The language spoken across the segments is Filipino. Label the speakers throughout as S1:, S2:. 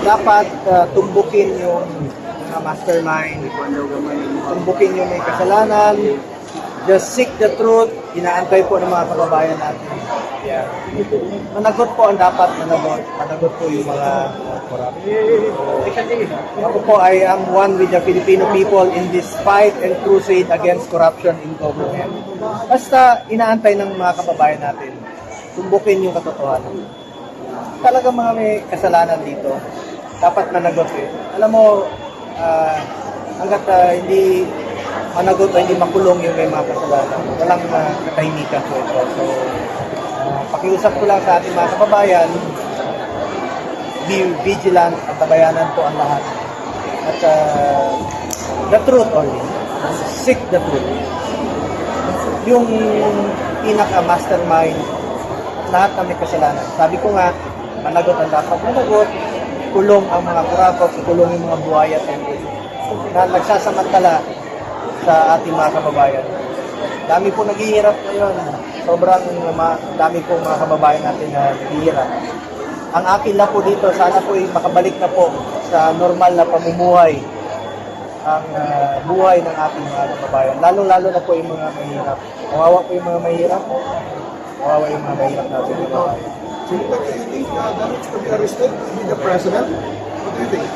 S1: Dapat tumbukin yung mga mastermind, tumbukin yung may kasalanan, just seek the truth, inaantay po ng mga kababayan natin. Yeah. Managot po ang dapat managot. Managot po yung mga corrupt. Ako po, I am one with the Filipino people in this fight and crusade against corruption in government. Basta inaantay ng mga kababayan natin, tumbukin yung katotohanan. Talagang mga may kasalanan dito, dapat managot eh. Alam mo, hanggat hindi managot o hindi makulong yung may mga kasalanan, walang katahimikan po ito. So, pakiusap ko lang sa ating mga kababayan, be vigilant at tabayanan po ang lahat. At the truth only. Seek the truth. Yung pinaka-mastermind, lahat na may kasalanan. Sabi ko nga, managot ang dapat managot, kulong ang mga kurakot, kulong yung mga buhaya na nagsasamantala sa ating mga kababayan. Dami po naghihirap ngayon. Sobrang dami po mga kababayan natin na naghihirap. Ang akin na po dito, sana po makabalik na po sa normal na pamumuhay ang buhay ng ating mga kababayan. Lalo-lalo na po yung mga mahirap. Kawawa po yung mga mahirap. Kawawa yung mga mahirap natin.
S2: So you think that needs to be arrested with the president? What do you think?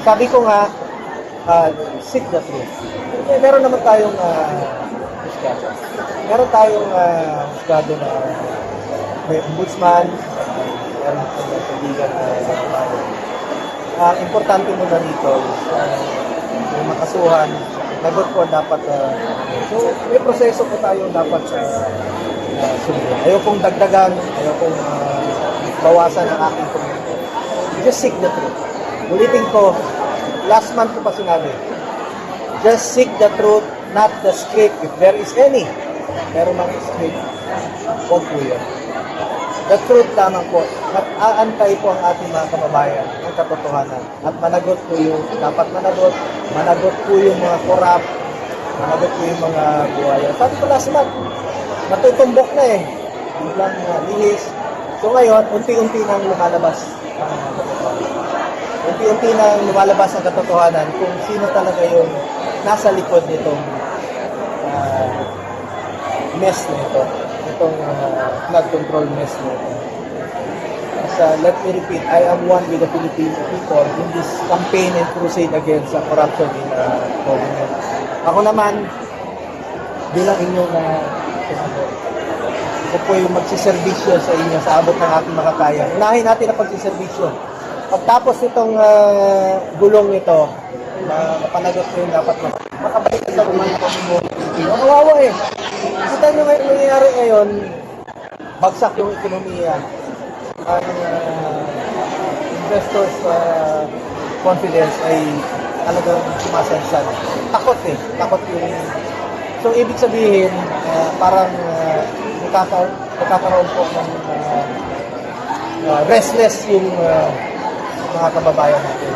S1: Sabi ko nga, seek the truth. Meron naman tayong husgado. Meron tayong husgado na may ombudsman, meron tayong kaibigan na importante mo na dito, yung makasuhan, lagot po dapat. So, may proseso po tayo dapat sunod. Ayokong dagdagan, ayokong bawasan ang aking komento. Just seek the truth. Ulitin ko, last month ko pa sinabi, just seek the truth, not the script. If there is any, meron mang script, huwag po yun. The truth lamang po, mag-aantay po ang ating mga kababayan ng katotohanan. At managot po yung dapat managot po yung mga corrupt, managot po yung mga buhaya. Sabi ko last month, natutumbok na eh. Biglang lihis. So ngayon, unti-unti nang lumalabas ang katotohanan. Unti-unti nang lumalabas ang katotohanan kung sino talaga yung nasa likod nitong mess na ito. Itong flood control mess na ito. Let me repeat, I am one with the Filipino people in this campaign and crusade against corruption in government. Ako naman, bilang inyong ako po yung magsiservisyo sa inyo sa abot ng ating makakaya. Unahin natin ang pagsiservisyo. Pagtapos itong gulong ito, mapanagot ko yung dapat makabalik sa umang pamumuhay. Kawawa eh. Kita nyo ngayon nangyayari ngayon, bagsak yung ekonomiya. Ang investors' confidence ay talagang sumasansan. Takot eh. Takot yung... So, ibig sabihin, parang magkakaroon po ng restless yung mga kababayan natin.